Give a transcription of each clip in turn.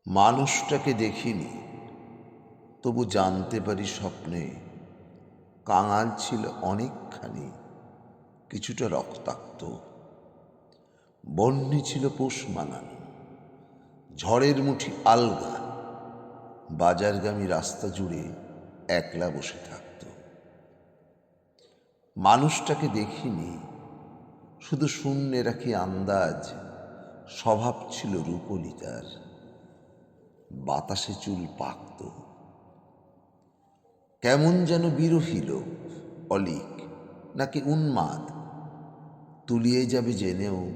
মানুষটাকে দেখিনি, তবু জানতে পারি স্বপ্নে কাঙাল ছিল অনেকখানি, কিছুটা রক্তাক্ত। বন্যি ছিল পোষ মানানো, ঝড়ের মুঠি আলগা, বাজারগামী রাস্তা জুড়ে একলা বসে থাকত। মানুষটাকে দেখিনি, শুধু শূন্যে রাখি আন্দাজ, স্বভাব ছিল রূপলিতার, বাতাসে চুল পাকত। কেমন যেন বিরহী লোক, অলিক নাকি উন্মাদ, তুলিয়ে যাবে জেনেও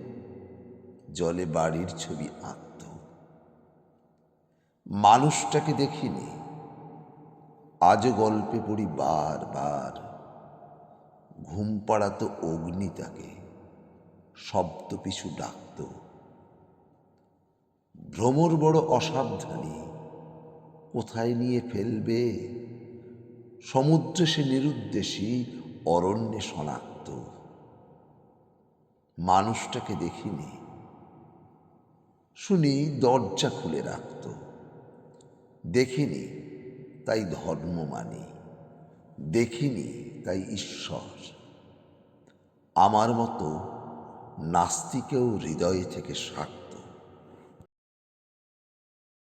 জলে বাড়ির ছবি আঁকত। মানুষটাকে দেখিনি, আজও গল্পে পড়ি বারবার, ঘুম পাড়াতো অগ্নি তাকে, শব্দ পিছু ডাকত। ভ্রমর বড় অসাবধানী, কোথায় নিয়ে ফেলবে, সমুদ্রে সে নিরুদ্দেশী, অরণ্যে শনাক্ত। মানুষটাকে দেখিনি, শুনি দরজা খুলে রাখত। দেখিনি তাই ধর্ম মানি, দেখিনি তাই ঈশ্বর। আমার মতো নাস্তিকেও হৃদয় থেকে সাক্ষ্য